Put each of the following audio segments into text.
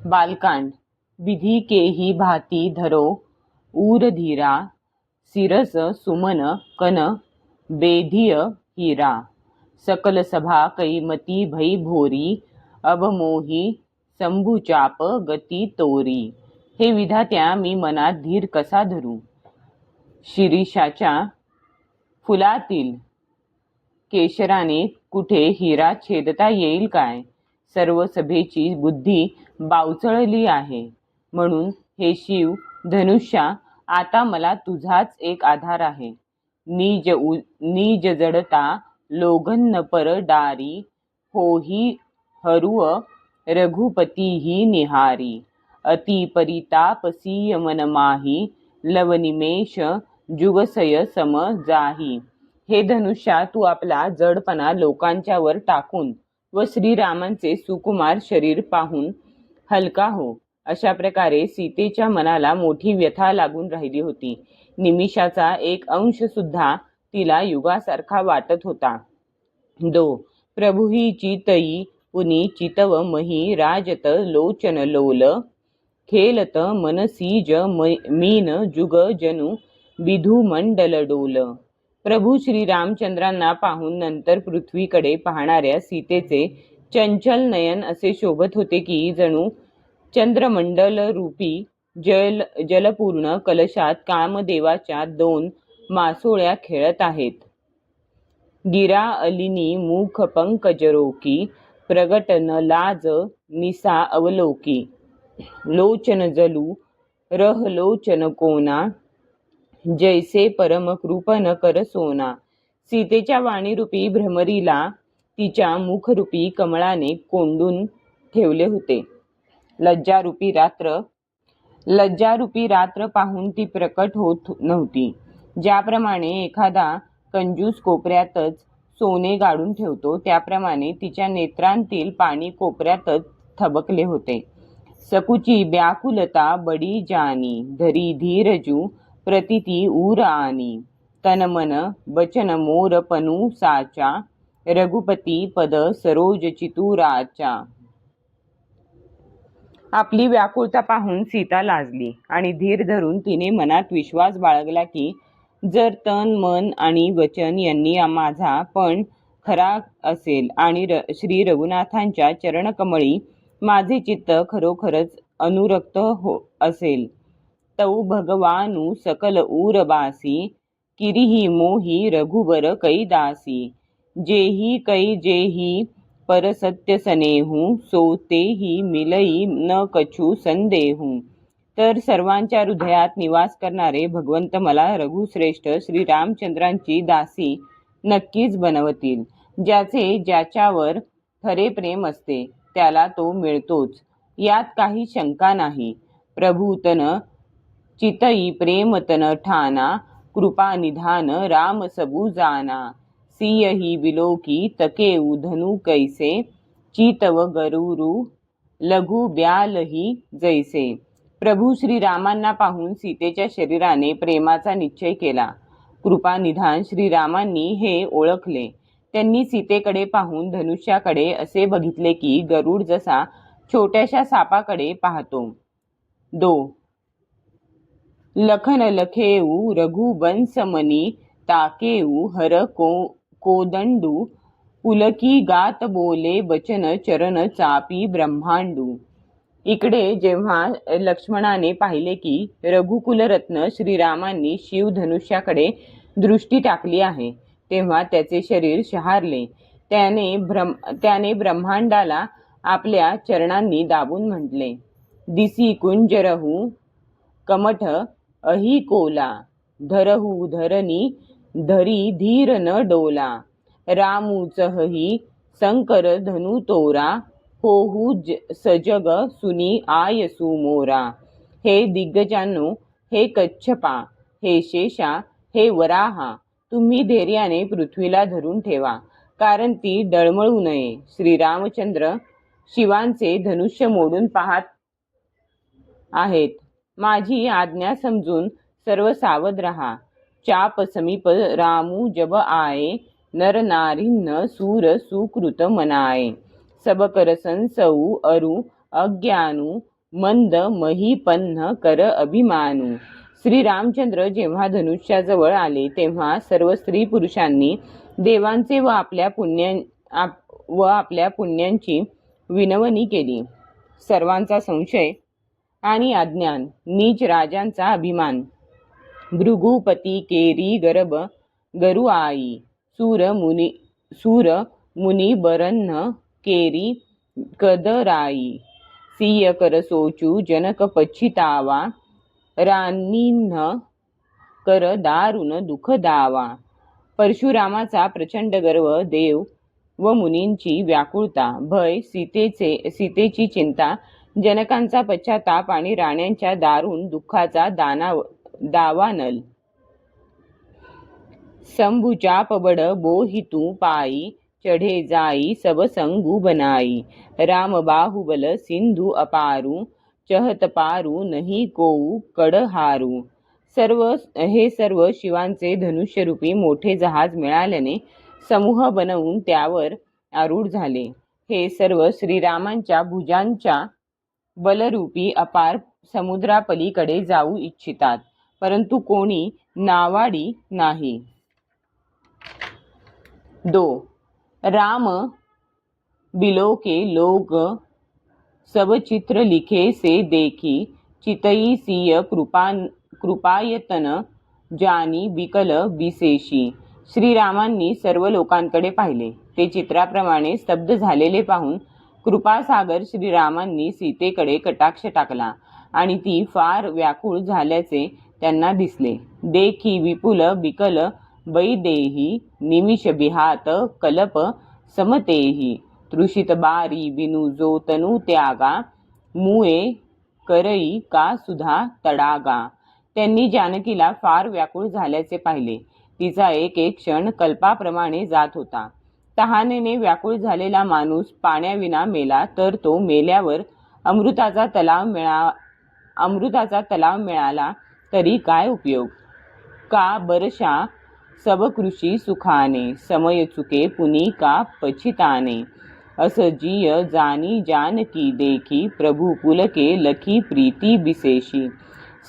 बालकांड। विधि के ही भांति धरो ऊर धीरा, सिरस सुमन कन बेधिय हीरा। सकल सभा कई मती भई भोरी, अब मोही संभुचाप गती तोरी। हे विधात्या, मी मनात धीर कसा धरू? शिरीषाच्या फुलातील केशराने कुठे हिरा छेदता येईल काय? सर्व सभेची बुद्धी बावचळली आहे. म्हणून हे शिव धनुष्या, आता मला तुझाच एक आधार आहे. नीज जडता लोघन पर डारी, होही हरूव रघुपती ही निहारी। अति परितापसीय मन माही, लवनिमेष जुगसय सम जाही। हे धनुष्या, तू आपला जडपणा लोकांच्या वर टाकून व श्रीरामांचे सुकुमार शरीर पाहून हलका हो. अशा प्रकारे सीतेच्या मनाला मोठी व्यथा लागून राहिली होती. निमिषाचा एक अंश सुद्धा तिला युगासारखा वाटत होता. प्रभुही चितई पुनी चितव मही, राजत लोचन लोल खेलत मनसीज मीन जुग जनु विधू मंडल डोल। प्रभू श्रीरामचंद्रांना पाहून नंतर पृथ्वीकडे पाहणाऱ्या सीतेचे चंचल नयन असे शोभत होते की जणू चंद्रमंडल रूपी जलपूर्ण कलशात कामदेवाच्या 2 मासोळ्या खेळत आहेत। गिरा अलिनी मुख पंकजरोकी, प्रगट न लाज निसा अवलोकी। लोचन जलू रह लोचन कोना, जैसे परम कृपन कर सोना। सीतेच्या वाणीरूपी भ्रमरीला तिच्या मुखरूपी कमळाने कोंडून ठेवले होते। लज्जारूपी रात्र पाहून ती प्रकट होत नव्हती। ज्याप्रमाणे एखादा कंजूस कोपऱ्यातच सोने गाडून ठेवतो, त्याप्रमाणे तिच्या नेत्रांतील पाणी कोपऱ्यातच थबकले होते। सकुची व्याकुलता बडी जानी, धरी धीरजू प्रतिती ऊर आनी। तन मन बचन मोर पनु साचा, रघुपती पद सरोज चितुराचा। आपली व्याकुळता पाहून सीता लाजली आणि धीर धरून तिने मनात विश्वास बाळगला की जर तन मन आणि वचन यांनी माझा पण खरा असेल आणि श्री रघुनाथांच्या चरणकमळी माझे चित्त खरोखरच अनुरक्त असेल, तौ भगवानु सकल ऊरबासी, किरीही मोही रघुबर कैदासी। जेही पर सत्य सनेहू, सो तेही मिलई न कछु संदेहू। तर सर्वांच्या हृदयात निवास करणारे भगवंत मला रघुश्रेष्ठ श्रीरामचंद्रांची दासी नक्कीच बनवतील। ज्याच्यावर खरे प्रेम असते त्याला तो मिळतोच, यात काही शंका नाही। प्रभूतन चितई प्रेमतन ठाना, कृपा निधान राम सबु जाना। सियहि विलोकी तकेउ धनु कैसे, चितव गरुरु लघु ब्यालही जैसे। प्रभू श्रीरामांना पाहून सीतेच्या शरीराने प्रेमाचा निश्चय केला। कृपानिधान श्रीरामांनी हे ओळखले। त्यांनी सीतेकडे पाहून धनुष्याकडे असे बघितले की गरुड जसा छोट्याशा सापाकडे पाहतो। लखन लखेऊ रघुवंशमनी, ताकेऊ हर कोदंडू, पुलकी गात बोले बचन चरण चापी ब्रह्मांडू। इकडे जेव्हा लक्ष्मणाने पाहिले की रघुकुलरत्न श्रीरामांनी शिवधनुष्याकडे दृष्टी टाकली आहे, तेव्हा त्याचे शरीर शहारले। त्याने ब्रह्मांडाला आपल्या चरणांनी दाबून म्हटले, दिसी कुंजरहू कमठ अही कोला, धरहू धरणी धरी धीर न डोला। रामूचहि संकर धनु तोरा, होहू सजग सुनी आयसु मोरा। हे दिग्गजांनो, हे कच्छपा, हे शेषा, हे वराहा, तुम्ही धैर्याने पृथ्वीला धरून ठेवा, कारण ती डळमळू नये। श्रीरामचंद्र शिवांचे धनुष्य मोडून पाहत आहेत। माझी आज्ञा समजून सर्व सावध रहा। चाप समीप रामू जब आये, नर नारीन सूर सुकृत मनाये। सब कर संसऊ अरु अज्ञानू मंद महीपन्न कर अभिमानू. श्री रामचंद्र जेव्हा धनुष्याजवळ आले तेव्हा सर्व स्त्री पुरुषांनी देवांचे व आपल्या पुण्यांची विनवणी केली. सर्वांचा संशय आणि अज्ञान, नीच राजांचा अभिमान, भृगुपती केरी गर्भ गरु आई, सूर मुनी बरन्न केरी कदराई, सिय कर सोचू जनक पच्छितावा, राणींन कर दारुण दुःख दावा. परशुरामाचा प्रचंड गर्व, देव व मुनींची व्याकुळता, भय, सीतेची चिंता, जनकांचा पश्चाताप आणि राण्यांच्या दारुण दुःखाचा दावानल. शंभूचाप बड बोहितू पायी, चढे जाई सब संगू बनाई, राम बाहुबल सिंधू अपारू, चहत पारू नहीं कोऊ कडहारू. हे सर्व शिवांचे धनुष्यरूपी मोठे जहाज मिळाल्याने समूह बनवून त्यावर आरूढ झाले. हे सर्व श्रीरामांच्या भुजांच्या बलरूपी अपार समुद्रापलीकडे जाऊ इच्छितात, परंतु कोणी नावाडी नाही. 2. राम बिलोके लोग सब चित्र लिखे से देखी, चितई सिय कृपायतन जानी बिकल बिसेशी. श्रीरामांनी सर्व लोकांकडे पाहिले. ते चित्राप्रमाणे स्तब्ध झालेले पाहून कृपासागर श्रीरामांनी सीतेकडे कटाक्ष टाकला आणि ती फार व्याकुळ झाल्याचे त्यांना दिसले. देखी विपुल बिकल बैदेही, निमिष बिहात कलप समतेही, तृषित बारी बिनु जो तनु त्यागा, मुळे करई का सुधा तडागा. त्यांनी जानकीला फार व्याकुळ झाल्याचे पाहिले. तिचा एक एक क्षण कल्पाप्रमाणे जात होता. तहानेने व्याकुळ झालेला माणूस पाण्याविना मेला तर तो मेल्यावर अमृताचा तलाव मिळाला तरी काय उपयोग. का बरशा सब कृषी सुखाने, समय चुके पुनी का पछिताने, अस जिय जानी जानकी देखी, प्रभू पुलके लखी प्रीती बिसेशी.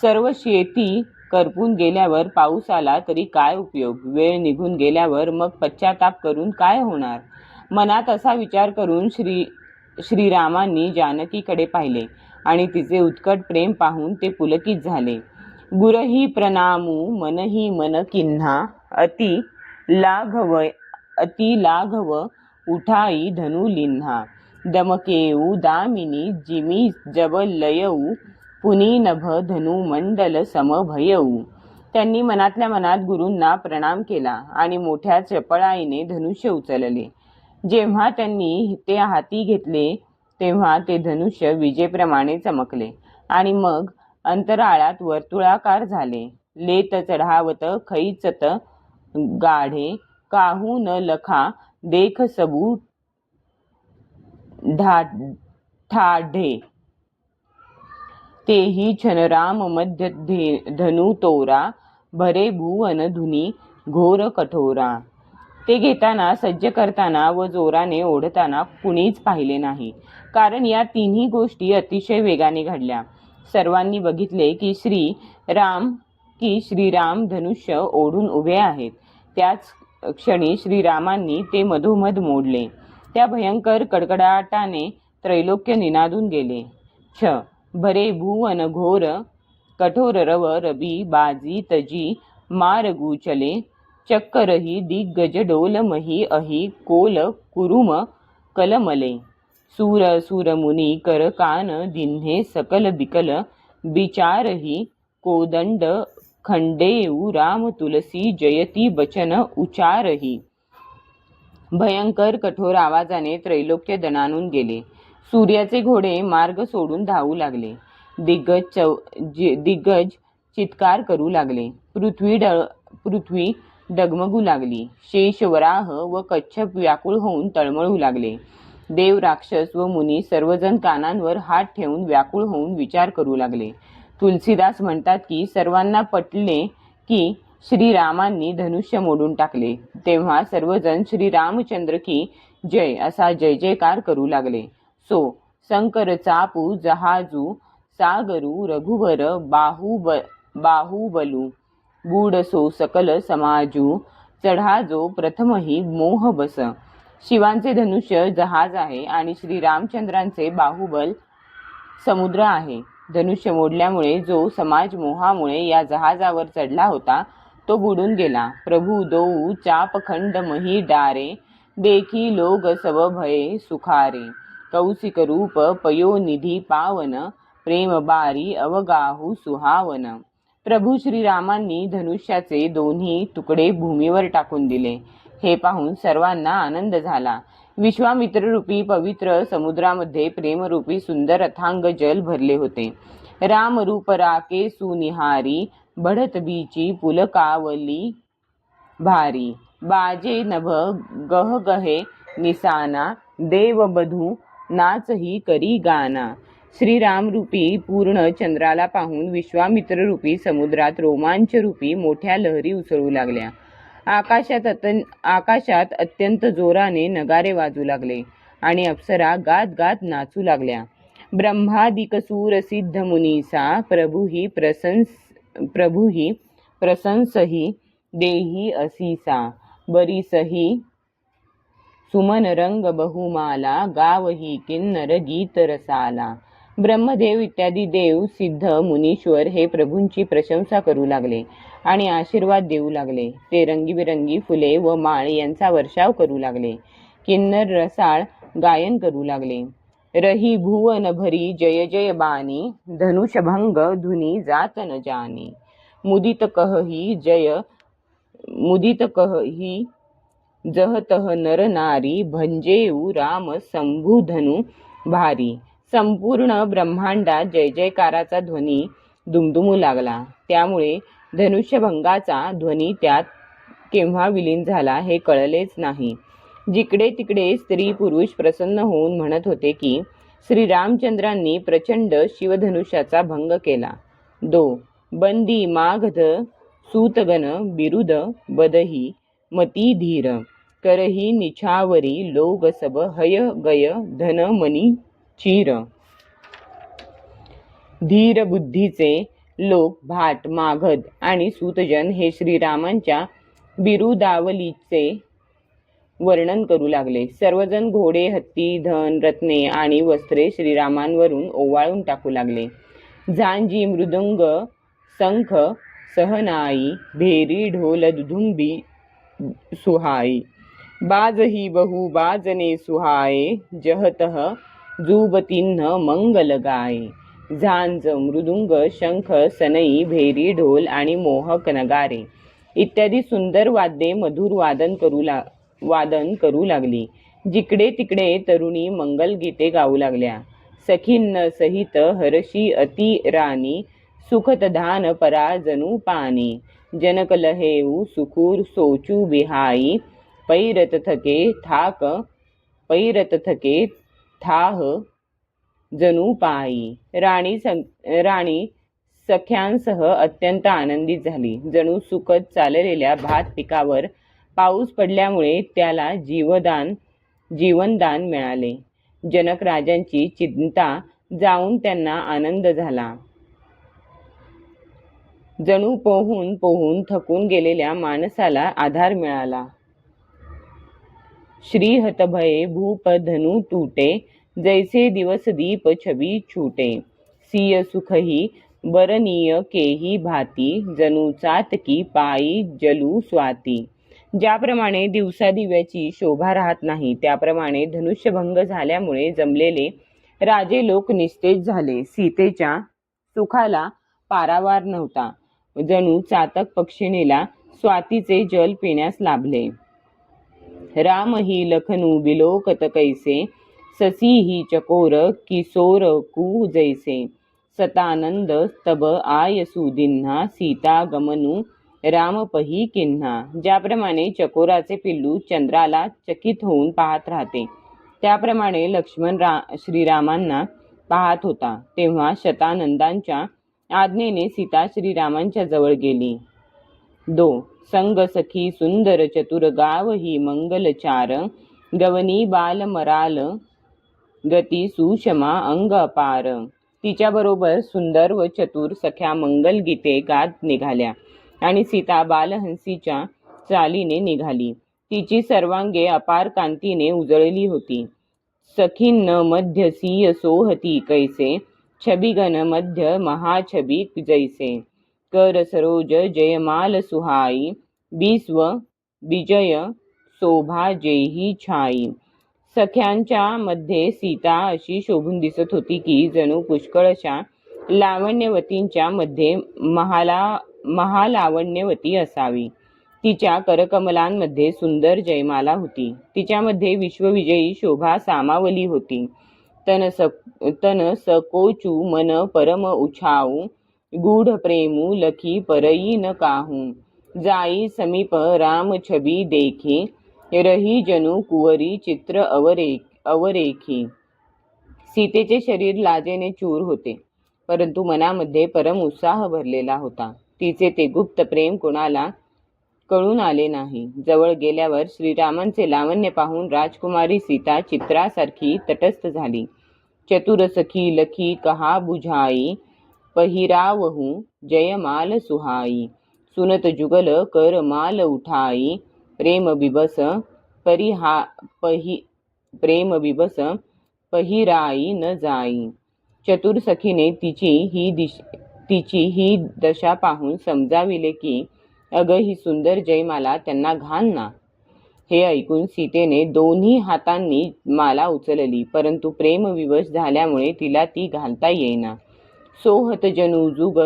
सर्व शेती करपून गेल्यावर पाऊस आला तरी काय उपयोग. वेळ निघून गेल्यावर मग पश्चाताप करून काय होणार. मनात असा विचार करून श्रीरामांनी जानकीकडे पाहिले आणि तिचे उत्कट प्रेम पाहून ते पुलकित झाले. गुरही प्रणामू मनही मन किन्हा, अति लाघव उठाई धनु लिन्हा, दमकेऊ दामिनी जिमी जब लयऊ, पुनी नभ धनु मंडल समभयऊ. त्यांनी मनातल्या मनात गुरूंना प्रणाम केला आणि मोठ्या चपळाईने धनुष्य उचलले. जेव्हा त्यांनी ते हाती घेतले तेव्हा ते धनुष्य विजेप्रमाणे चमकले आणि मग अंतराळात वर्तुळाकार झाले. लेत चढावत खैचत गाढे, काहू न लखा देख सबू ठाढे, तेही छनराम मध्य धनु तोरा, भरे भुवन धुनी घोर कठोरा. ते घेताना, सज्ज करताना व जोराने ओढताना कुणीच पाहिले नाही, कारण या तिन्ही गोष्टी अतिशय वेगाने घडल्या. सर्वांनी बघितले की श्रीराम धनुष्य ओढून उभे आहेत. त्याच क्षणी श्रीरामांनी ते मधोमध मोडले. त्या भयंकर कडकडाटाने त्रैलोक्य निनादून गेले. भरे भुवन घोर कठोर रव रबी बाजी तजी मारगू चले, चक्करही दिग्गज डोलमही अही कोल कुरुम कलमले, सूर मुनी कर कान दिन्हे सकल बिकल बिचारही, कोदंड खंडेऊ राम तुलसी जयती बचन उचारही. भयंकर कठोर आवाजाने त्रैलोक्य दणाणून गेले. सूर्याचे घोडे मार्ग सोडून धावू लागले. दिग्गज चित्कार करू लागले. पृथ्वी डगमगू लागली. शेष, वराह व कच्छप व्याकुळ होऊन तळमळू लागले. देव, राक्षस व मुनी सर्वजण कानांवर हात ठेवून व्याकुळ होऊन विचार करू लागले. तुलसीदास म्हणतात की सर्वांना पटले की श्रीरामांनी धनुष्य मोडून टाकले. तेव्हा सर्वजण श्रीरामचंद्र की जय असा जय जयकार करू लागले. सो शंकर चापू जहाजू सागरू रघुवर बाहुबलू बूड सो सकल समाजू चढाजो प्रथमही मोह बस. शिवांचे धनुष्य जहाज आहे आणि श्रीरामचंद्रांचे बाहुबल समुद्र आहे. धनुष्य मोडल्यामुळे जो समाज मोहामुळे या जहाजावर चढला होता तो बुडून गेला. प्रभू दोऊ चापखंड मही डारे देखी लोग सब भये सुखारे. कौशिक रूप पयोनिधी पावन प्रेम बारी अवगाहू सुहावन. प्रभू श्रीरामांनी धनुष्याचे दोन्ही तुकडे भूमीवर टाकून दिले. हे पाहून सर्वांना आनंद झाला. विश्वामित्ररूपी पवित्र समुद्रामध्ये प्रेमरूपी सुंदर अथांग जल भरले होते. रामरूप राके सुनिहारी बढत बीची पुलकावली भारी. बाजे नभ गह गहे निसाना देव बधू नाचही करी गाना. श्रीरामरूपी पूर्ण चंद्राला पाहून विश्वामित्ररूपी समुद्रात रोमांचरूपी मोठ्या लहरी उसळू लागल्या. आकाशात अत्यंत जोराने नगारे वाजू लागले आणि अप्सरा गात गात नाचू लागल्या. ब्रह्मादिक सूर सिद्ध मुनीसा प्रभूही प्रशंसही देही असीसा. बरीसही सुमन रंग बहुमाला गावही किन्नर गीत रसाला. ब्रह्मदेव इत्यादी देव सिद्ध मुनीश्वर हे प्रभूंची प्रशंसा करू लागले आणि आशीर्वाद देऊ लागले. ते रंगीबिरंगी फुले व माळ यांचा वर्षाव करू लागले. किन्नर रसाळ गायन करू लागले. रही भुवन भरी जय जय बानी धनुषभंग धुनी जात न जानी. मुदित कहही जहतह नर नारी भंजेऊ राम संभुधनु भारी. संपूर्ण ब्रह्मांडात जय जयकाराचा ध्वनी दुमदुमू लागला. त्यामुळे धनुष्यभंगाचा ध्वनी त्यात केव्हा विलीन झाला हे कळलेच नाही. जिकडे तिकडे स्त्री पुरुष प्रसन्न होऊन म्हणत होते की श्रीरामचंद्रांनी प्रचंड शिवधनुष्याचा भंग केला. बंदी मागध सूतगण बिरुद बदही मती धीर करही निछावरी लोग सब हय गय धन मनी चीर. धीर बुद्धीचे लोक भाट मागध आणि सूतजन हे श्रीरामांच्या बिरुदावलीचे वर्णन करू लागले. सर्वजण घोडे हत्ती धन रत्ने आणि वस्त्रे श्रीरामांवरून ओवाळून टाकू लागले. झांजी मृदुंग शंख सहनाई भेरी ढोल दुधुंबी सुहाई. बाजही बहु बाजने सुहाये जहतह जुबतिन्ह मंगल गाये. झांज मृदुंग शंख सनई भेरी ढोल आणि मोहक नगारे इत्यादी सुंदर वाद्ये मधुर वादन करू लागली. जिकडे तिकडे तरुणी मंगलगीते गाऊ लागल्या. सखींन सहित हर्षी अति राणी सुखतधान परा जनु पाणी. जनक लहेऊ सुखूर सोचू बिहाई पैरत थके थाह जनु पाई. राणी सख्यांसह अत्यंत आनंदित झाली. जणू सुखद चाललेल्या भात पिकावर पाऊस पडल्यामुळे त्याला जीवनदान मिळाले. जनक राजांची चिंता जाऊन त्यांना आनंद झाला. जणू पोहून पोहून थकून गेलेल्या माणसाला आधार मिळाला. श्रीहत भये भूप धनु टूटे जैसे दिवस दीप छबी छूटे. सिय सुखही बरनीय केही भाती जणू चातकी पायी जलू स्वाती. ज्याप्रमाणे दिवसादिव्याची शोभा राहत नाही त्याप्रमाणे धनुष्यभंग झाल्यामुळे जमलेले राजे लोक निस्तेज झाले. सीतेच्या सुखाला पारावार नव्हता. जणू चातक पक्षिणीला स्वातीचे जल पिण्यास लाभले. रामही लखनू बिलोकत कैसे ससीही चकोर किशोर कू जैसे. सतानंद स्तब आय सुदिन्हा सीता गमनू रामपही किन्हा. ज्याप्रमाणे चकोराचे पिल्लू चंद्राला चकित होऊन पाहत राहते त्याप्रमाणे लक्ष्मण श्रीरामांना पाहत होता. तेव्हा शतानंदांच्या आज्ञेने सीता श्रीरामांच्या जवळ गेली. संग सखी सुंदर चतुर गाव ही मंगलचार गवनी बाल मराल गती सुषमा अंग अपार. तिच्याबरोबर सुंदर व चतुर सख्या मंगल गीते गात निघाल्या आणि सीता बालहंसीच्या चालीने निघाली. तिची सर्वांगे अपार कांतीने उजळली होती. सखीन्न मध्य सिय सोहती कैसे, छबिगन मध्य महाछबी जैसे. कर सरोज जयमाल सुहाई, बिस्व विजय शोभा जेही छाई. सख्यांच्या मध्ये सीता अशी शोभून दिसत होती की जणू पुष्कळशा लावण्यवतींच्या मध्ये महालावण्यवती असावी. तिच्या करकमलांमध्ये सुंदर जयमाला होती. तिच्यामध्ये विश्वविजयी शोभा सामावली होती. तन सकोचू मन परम उछाऊ, गूढ प्रेमू लखी परई न काहू. जाई समीप राम छबी देखी, रही जणू कुवरी चित्र अवरेखी. सीतेचे शरीर लाजेने चूर होते, परंतु मनामध्ये परम उत्साह भरलेला होता. तिचे ते गुप्त प्रेम कोणाला कळून आले नाही. जवळ गेल्यावर श्रीरामांचे लावण्य पाहून राजकुमारी सीता चित्रासारखी तटस्थ झाली. चतुर सखी लखी कहा बुझाई, पहिरावहू जयमाल सुहाई. सुनत जुगल कर माल उठाई, प्रेम बिबस पहिराई न जाई. चतुर सखीने तिची ही दशा पाहून समजाविले की अग ही सुंदर जयमाला त्यांना घाल ना. हे ऐकून सीतेने दोन्ही हातांनी माला उचलली, परंतु प्रेमविवश झाल्यामुळे तिला ती घालता येईना. सोहत जणू जुग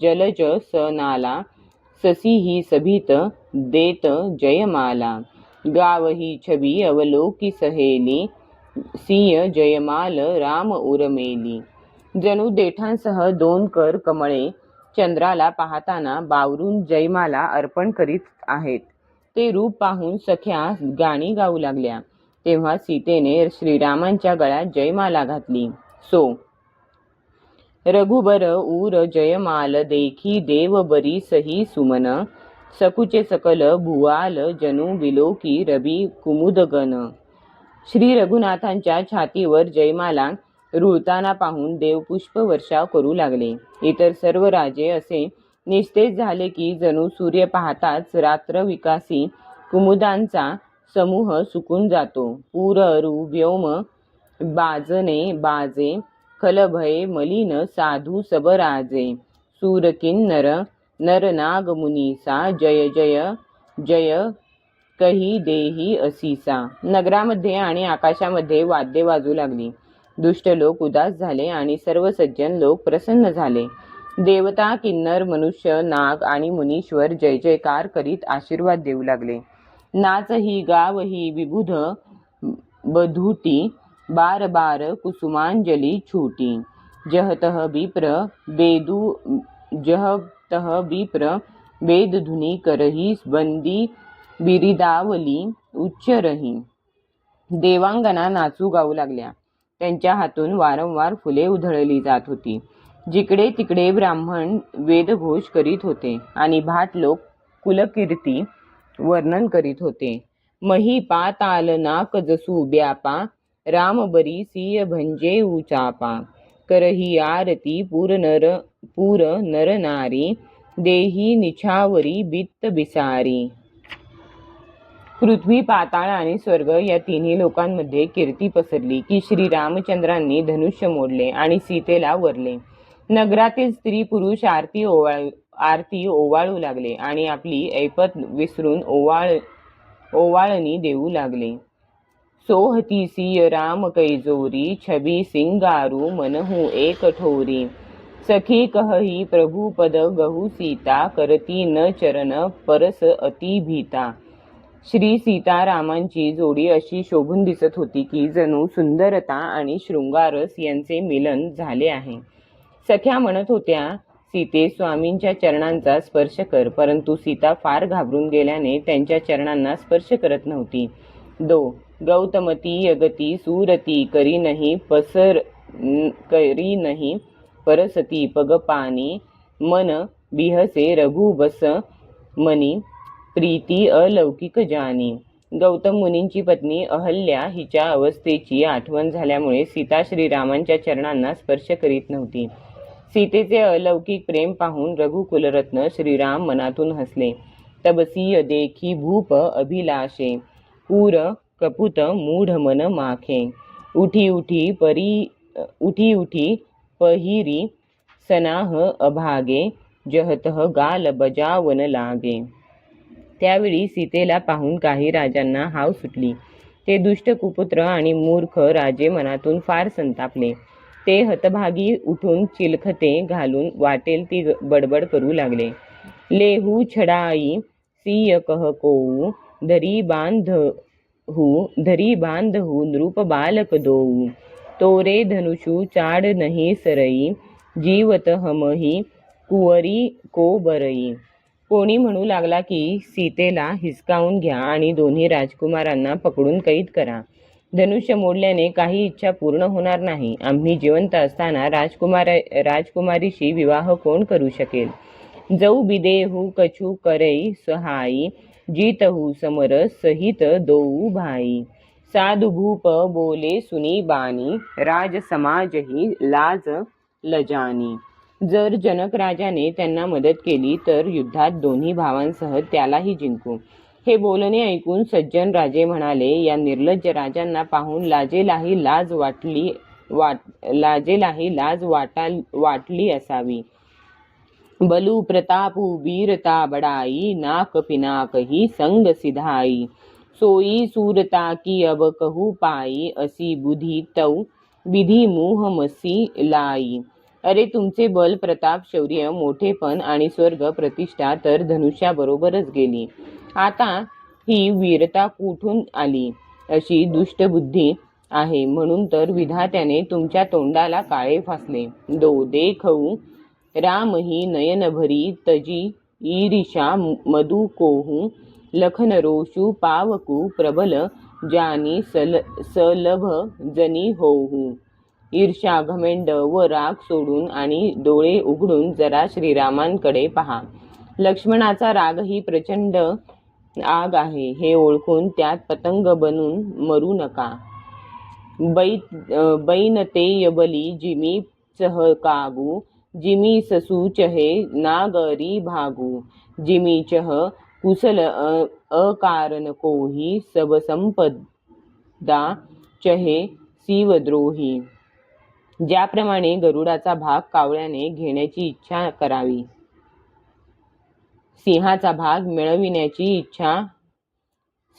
जलज सनाला, ससी ही सभित देत जयमाला. गाव ही छबी अवलोकी सहेली, सिंह जयमाल राम उर्मेली. जणू देठांसह दोन कर कमळे चंद्राला पाहताना बावरून जयमाला अर्पण करीत आहेत. ते रूप पाहून सख्या गाणी गाऊ लागल्या. तेव्हा सीतेने श्रीरामांच्या गळ्यात जयमाला घातली. सो रघुबर उर जयमाल देखी देव बरी सही सुमन, सकुचे सकल भुवाल जणू विलोकी रवी कुमुदगन. श्री रघुनाथांच्या छातीवर जयमाला रुळताना पाहून देव पुष्प वर्षाव करू लागले. इतर सर्व राजे असे निस्तेज झाले की जणू सूर्य पाहताच रात्र विकासी कुमुदांचा समूह सुकून जातो. पूर अरु व्योम बाजने बाजे, खलभय मलिन साधू सबराजे. सूर किन्नर नर नाग मुनीसा, जय जय जय कही देही असीसा. नगरामध्ये आणि आकाशामध्ये वाद्ये वाजू लागली. दुष्ट लोक उदास झाले आणि सर्व सज्जन लोक प्रसन्न झाले. देवता किन्नर मनुष्य नाग आणि मुनीश्वर जय जयकार करीत आशीर्वाद देऊ लागले. नाचही गावही विबुध बधूटी, बार बार कुसुमांजली छूटी. जहतह विप्र वेदधुनी करही, बंदी बिरिदावली उच्च रही. देवांगना नाचू गाऊ लागल्या. त्यांच्या हातून वारंवार फुले उधळली जात होती. जिकडे तिकडे ब्राह्मण वेदघोष करीत होते आणि भाट लोक कुलकीर्ती वर्णन करीत होते. मही पाताल नाक जसू ब्यापा, राम बरी सिय भंजे उचापा. करही आरती पूर नर नारी, देही निछावरी बित्त बिसारी. पृथ्वी, पाताळ आणि स्वर्ग या तिन्ही लोकांमध्ये कीर्ती पसरली की श्री रामचंद्रांनी धनुष्य मोडले आणि सीतेला वरले. नगरातील स्त्री पुरुष आरती ओवाळू लागले आणि आपली ऐपत विसरून ओवाळणी देऊ लागले. सोहती सिय राम कैजोरी, छबी सिंगारू मनहू एक ठोरी. सखी कहही प्रभु पद गहू सीता, करती न चरण परस अति भीता. श्री सीतारामांची जोडी अशी शोभून दिसत होती की जणू सुंदरता आणि शृंगारस यांचे मिलन झाले आहे. सख्या म्हणत होत्या, सीते स्वामींच्या चरणांचा स्पर्श कर, परंतु सीता फार घाबरून गेल्याने त्यांच्या चरणांना स्पर्श करत नव्हती. गौतमती अगती सूरती करी नाही परसती पगपानी, मन बिहसे रघुबस मनी प्रीती अलौकिक जानी. गौतम मुनींची पत्नी अहल्या हिच्या अवस्थेची आठवण झाल्यामुळे सीता श्रीरामांच्या चरणांना स्पर्श करीत नव्हती. सीतेचे अलौकिक प्रेम पाहून रघुकुलरत्न श्रीराम मनातून हसले. तबसीय देखी भूप अभिलाषे, पूर कपूत मूढ मन माखे. उठी उठी पहिरी सनाह अभागे, जहतः गाल बजावन लागे. त्यावेळी सीतेला पाहून काही राजांना हाव सुटली. ते दुष्ट कुपुत्र आणि मूर्ख राजे मनातून फार संतापले. ते हतभागी उठून चिलखते घालून वाटेल ती बडबड करू लागले. लेहू छडाई सिय कह कोऊ, धरी बांधहू नृप बालक दोऊ. तोरे धनुषु चाड नहीं सरई, जीवत हमही कुवरी को बरई. कोणी म्हणू लागला की सीतेला हिसकावून घ्या आणि दोन्ही राजकुमारांना पकडून कैद करा. धनुष्य मोडल्याने काही इच्छा पूर्ण होणार नाही. आम्ही जिवंत असताना राजकुमारीशी विवाह कोण करू शकेल. जाऊ बिदेहू कछु करई सहाई, जीतहू समर सहित दोऊ भाई. साधु भूप बोले सुनी बानी, राज समाजही लाज लजानी. जर जनक राजाने त्यांना मदत केली तर युद्धात दोन्ही भावांसह त्यालाही जिंकू. हे बोलणे ऐकून सज्जन राजे म्हणाले, या निर्लज्ज राजांना पाहून लाजेलाही लाज वाटली असावी. बलू प्रतापू वीरता बडाई, नाक पिनाकही संग सिधाई. सोई सूरता की अब कहू पाई, असी बुधी तौ विधी मोह मसी लाई. अरे तुमचे बल प्रताप शौर्य मोठेपण आणि स्वर्ग प्रतिष्ठा तर धनुष्याबरोबरच गेली. आता ही वीरता कुठून आली. अशी दुष्ट बुद्धी आहे म्हणून तर विधात्याने तुमच्या तोंडाला काळे फासले. दो देखऊ रामही नयन भरी, तजी ईरिषा मधु कोहू. लखन रोषु पावकू प्रबल, जानी सलभ जनी होऊ. ईर्ष्या घमेंड व राग सोडून आणि डोळे उघडून जरा श्रीरामांकडे पहा. लक्ष्मणाचा राग ही प्रचंड आग आहे हे ओळखून त्यात पतंग बनून मरू नका. बैनते यबली जिमी चहकागू, जिमी ससू चहे नागरी भागू. जिमी चह कुशल अकारण कोही, सब संपदा चहे शिवद्रोही. ज्याप्रमाणे गरुडाचा भाग कावळ्याने घेण्याची इच्छा करावी, सिंहाचा भाग मिळविण्याची इच्छा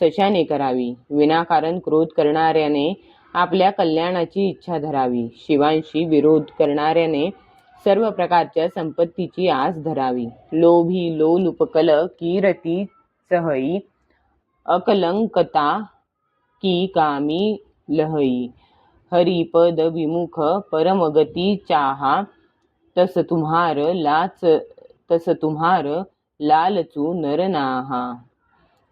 सशाने करावी, विनाकारण क्रोध करणाऱ्याने आपल्या कल्याणाची इच्छा धरावी, शिवांशी विरोध करणाऱ्याने सर्व प्रकारच्या संपत्तीची आस धरावी. लोभी लोलुपकल कीर्ती चहई, अकलंकता की कामी लहई. हरिपद विमुख परमगती चाहा, तस तुम्हार लालचू नरनाहा.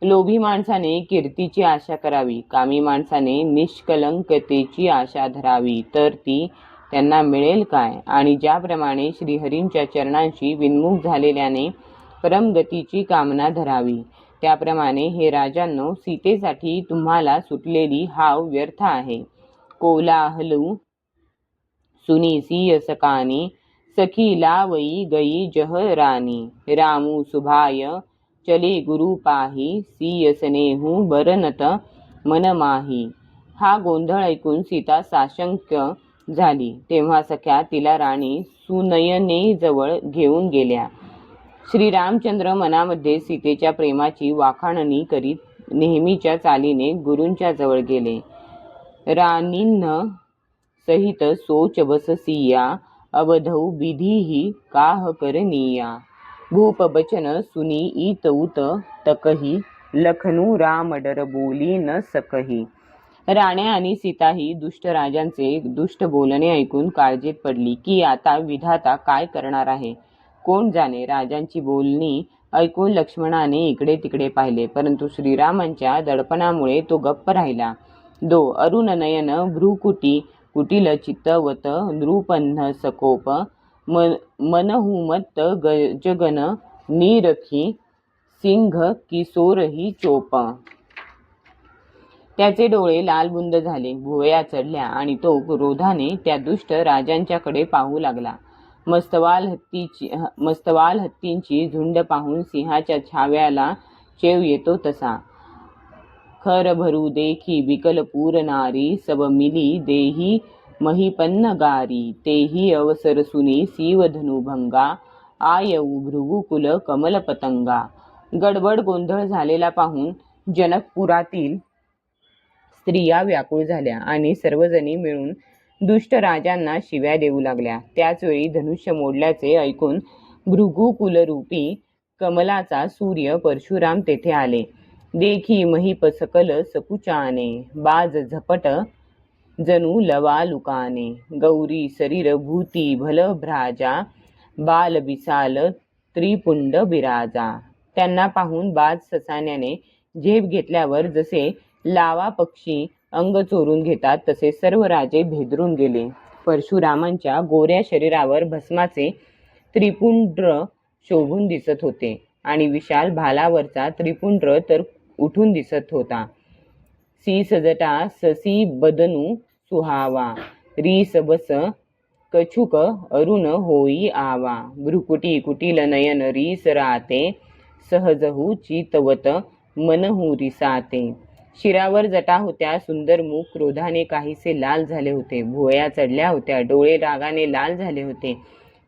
लोभी माणसाने कीर्तीची आशा करावी, कामी माणसाने निष्कलंकतेची आशा धरावी, तर ती त्यांना मिळेल काय. आणि ज्याप्रमाणे श्रीहरींच्या चरणांशी विन्मुख झालेल्याने परमगतीची कामना धरावी, त्याप्रमाणे हे राजांनो, सीतेसाठी तुम्हाला सुटलेली हाव व्यर्थ आहे. कोलाहलू सुनी सिय सकानी, सखी लावई गई जहरानी. रामू सुभाय चले गुरु पाही, सिय स्नेहू बरनत मन माही. हा गोंधळ ऐकून सीता साशंक झाली. तेव्हा सख्या तिला राणी सुनयनेजवळ घेऊन गेल्या. श्रीरामचंद्र मनामध्ये सीतेच्या प्रेमाची वाखाणणी करीत नेहमीच्या चालीने गुरूंच्या जवळ गेले. राणींन सहित सोच बस सिया, अवधौ विधीही काह करनिया. भूप बचन सुनी ईत उत तकही, लखनू राम डर बोली न सकही. राण्या आणि सीताही दुष्ट राजांचे दुष्ट बोलणे ऐकून काळजीत पडली की आता विधाता काय करणार आहे. कोण जाणे. राजांची बोलणी ऐकून लक्ष्मणाने इकडे तिकडे पाहिले, परंतु श्रीरामांच्या दडपणामुळे तो गप्प राहिला. दो अरुण नयन भ्रुकुटी, कुटिल चित्तवत नृपन्ह सकोप. मनहुमत्त गजगन नीरखी, सिंह किशोरही चोप. त्याचे डोळे लालबुंद झाले, भुवया चढल्या आणि तो क्रोधाने त्या दुष्ट राजांच्याकडे पाहू लागला. मस्तवाल हत्तींची झुंड पाहून सिंहाच्या छाव्याला चेव येतो तसा. खर भरू देखी विकल पूर नारी, सब मिली देही महिपन्न गारी. तेही अवसर सुनी सीव धनुभंगा, आयऊ भृगुकुल कमल पतंगा. गडबड गोंधळ झालेला पाहून जनकपुरातील स्त्रिया व्याकुळ झाल्या आणि सर्वजणी मिळून दुष्ट राजांना शिव्या देऊ लागल्या. त्याचवेळी धनुष्य मोडल्याचे ऐकून भृगुकुलरूपी कमलाचा सूर्य परशुराम तेथे आले. देखी महिप सकल सकुचाने, बाज झपट जणू लवालुकाने. गौरी शरीर भूती भल भ्राजा, बाल बिसाल त्रिपुंड बिराजा. त्यांना पाहून बाज ससाण्याने झेप घेतल्यावर जसे लावा पक्षी अंग चोरून घेतात तसे सर्व राजे भेदरून गेले. परशुरामांच्या गोऱ्या शरीरावर भस्माचे त्रिपुंड्र शोभून दिसत होते आणि विशाल भालावरचा त्रिपुंड्र तर उठून दिसत होता. सी सजटा ससी बदनू सुहावा, रीस बस कछुक अरुण होई आवा. भ्रुकुटी कुटिल नयन रीस राते, सहजहू चितवत मनहू रिसाते. शिरावर जटा होत्या, सुंदर मुख क्रोधाने काहीसे लाल झाले होते, भुवया चढल्या होत्या, डोळे रागाने लाल झाले होते.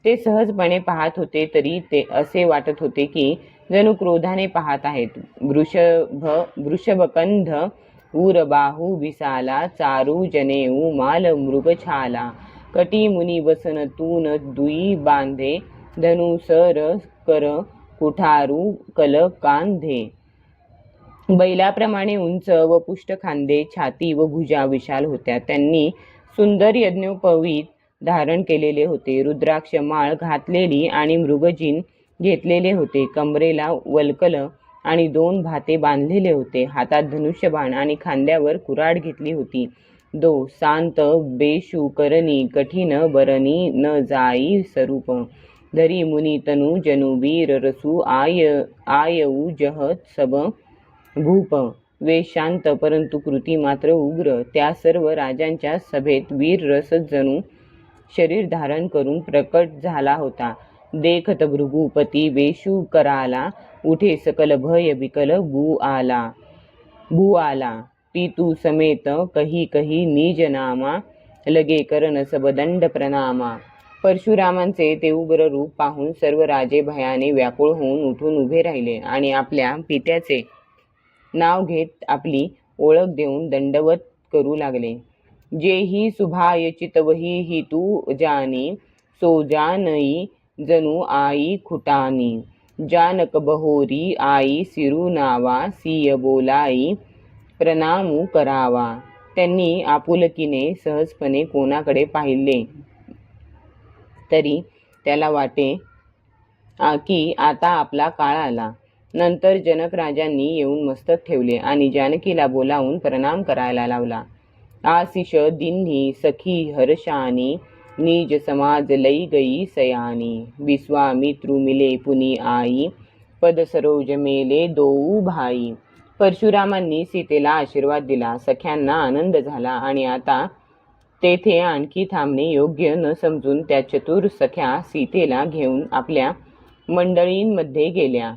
ते सहजपणे पाहत होते तरी ते असे वाटत होते की जणू क्रोधाने पाहत आहेत. वृषभकंध उर बाहू विसाला, चारू जनेऊ माल मृगछाला. कटी मुनी बसन तून दुई बांधे, धनुसर कर कुठारू कल कांधे. बैलाप्रमाणे उंच व पुष्ट खांदे, छाती व भुजा विशाल होत्या. त्यांनी सुंदर यज्ञोपवीत धारण केलेले होते, रुद्राक्ष माळ घातलेली आणि मृगजीन घेतलेले होते. कमरेला वल्कल आणि 2 भाते बांधलेले होते. हातात धनुष्यबाण आणि खांद्यावर कुऱ्हाड घेतली होती. दो शांत बेशू करणी, कठीण बरणी न जाई स्वरूप. धरी मुनी तनु जनु वीर रसू, आयऊ जहत सब भूप. वेश शांत परंतु कृती मात्र उग्र. त्या सर्व राजांच्या सभेत वीर रस जणू शरीर धारण करून प्रकट झाला होता. देखत भृगुपती वेशू कराला, उठे सकल भय विकल भूआला. पितू समेत कही कही निज नामा, लगे करण सब दंड प्रणामा. परशुरामांचे ते उग्र रूप पाहून सर्व राजे भयाने व्याकुळ होऊन उठून उभे राहिले आणि आपल्या पित्याचे नाव घेत आपली ओळख देऊन दंडवत करू लागले. जेही सुभाय चितवही ही तू जानी, सो जानई जणू आई खुटानी. जानक बहोरी आई सिरू नावा, सिय बोलाई प्रणामू करावा. त्यांनी आपुलकीने सहजपणे कोणाकडे पाहिले तरी त्याला वाटे की आता आपला काळ आला. नंतर जनक राजांनी येऊन मस्तक ठेवले आणि जानकीला बोलावून प्रणाम करायला लावला. आशिष दिन्ही सखी हर्षानी, निज समाज लई गई सयानी. विश्वामित्रु मिले पुनी आई, पद सरोज मेले दोऊ भाई. परशुरामांनी सीतेला आशीर्वाद दिला. सख्यांना आनंद झाला आणि आता तेथे आणखी थांबणे योग्य न समजून त्या चतुर सख्या सीतेला घेऊन आपल्या मंडळींमध्ये गेल्या.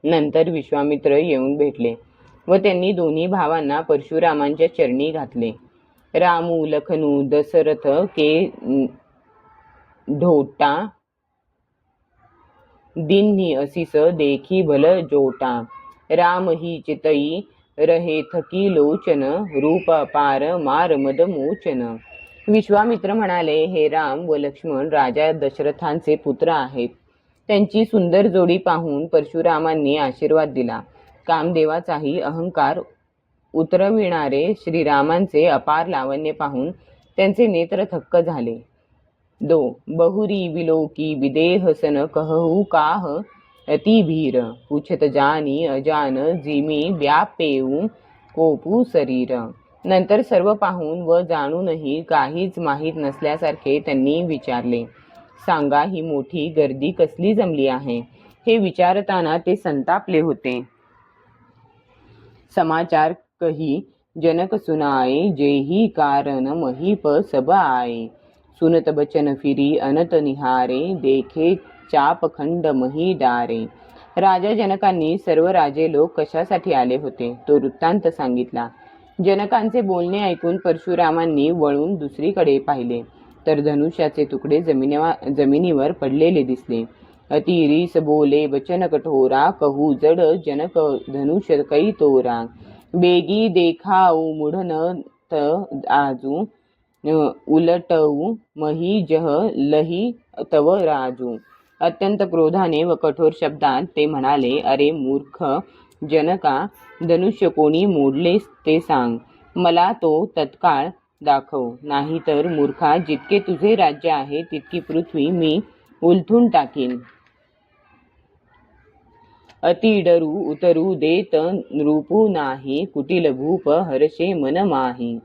नंतर विश्वामित्र येऊन भेटले व त्यांनी दोन्ही भावांना परशुरामांच्या चरणी घातले. रामू लखनू दशरथ के ढोटा, दिन्ही असीस देखी भल जोटा. राम ही चितई रहे थकी लोचन, रूप अपार मार मद मोचन. विश्वामित्र म्हणाले, हे राम व लक्ष्मण राजा दशरथांचे पुत्र आहेत. त्यांची सुंदर जोडी पाहून परशुरामांनी आशीर्वाद दिला. कामदेवाचाही अहंकार उतरविणारे श्रीरामांचे अपार लावण्य पाहून त्यांचे नेत्र थक्क झाले. दो बहुरी विलोकी विदेह सन, कहू काह अति भीर. पुछत जानी अजान जिमी, व्यापेऊ कोपू शरीर. नंतर सर्व पाहून व जाणूनही काहीच माहीत नसल्यासारखे त्यांनी विचारले, सांगा ही मोठी गर्दी कसली जमली आहे. हे विचारताना ते संतापले होते. समाचार कही जनक सुनाए, जेही कारण महीप सब आए। सुनत बचन फिरी अनत निहारे, देखे चापखंड मही डारे। राजा जनकांनी सर्व राजे लोक कशासाठी आले होते तो वृत्तांत सांगितला. जनकांचे बोलणे ऐकून परशुरामांनी वळून दुसरीकडे पाहिले तर धनुष्याचे तुकडे जमिनीवर पडलेले दिसले. अतिरीस बोले वचन कठोरा, कहू जड जनक धनुष कै तोरा। बेगी देखाऊ मुढन त आजू, उलटवू मही जह लही तव राजू। अत्यंत क्रोधाने व कठोर शब्दात ते म्हणाले, अरे मूर्ख जनका, धनुष्य कोणी मोडले ते सांग, मला तो तत्काळ दाखव, नाहीतर मूर्खा जितके तुझे राज्य आहे तितकी पृथ्वी मी उलथून टाकीन। अति डरू उतरू देत नृपू नाही, कुटिल भूप हर्षे मन माही।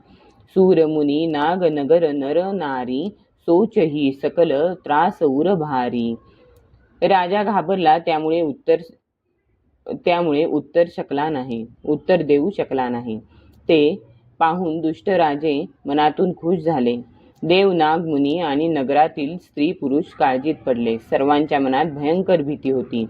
सूर मुनी नाग नगर नर नारी, सोचही सकल त्रास उर भारी। राजा घाबरला, त्यामुळे उत्तर देऊ शकला नाही। ते पाहून दुष्ट राजे मनातून खुश झाले. देव, नाग, मुनी आणि नगरातील स्त्री पुरुष काळजीत पडले. सर्वांच्या मनात भयंकर भीती होती.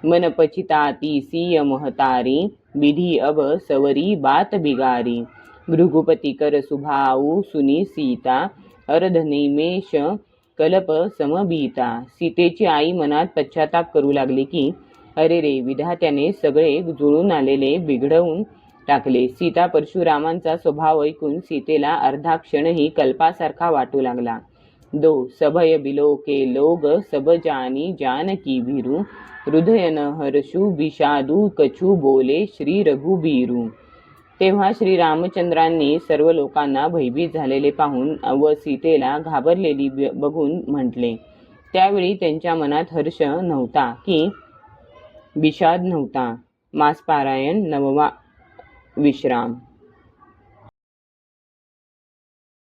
मन पचिताती सिय महतारी, विधी अब सवरी बात बिगारी। भृगुपती कर सुभाऊ सुनी सीता, अर्धनिमेष कल्प समबीता। सीतेची आई मनात पश्चाताप करू लागली की अरे रे, विधात्याने सगळे जुळून आलेले बिघडवून टाकले. सीता परशुरामांचा स्वभाव ऐकून सीतेला अर्धा क्षणही कल्पासारखा वाटू लागला. सभय बिलोके लोग सब जानी, जानकी भीरू, हृदय न हर्षू विषादू, कछु बोले श्री रघुबीरू। तेव्हा श्री रामचंद्रांनी सर्व लोकांना भयभीत झालेले पाहून व सीतेला घाबरलेली बघून म्हटले. त्यावेळी त्यांच्या मनात हर्ष नव्हता की विषाद नव्हता. मास पारायण 9वा विश्राम.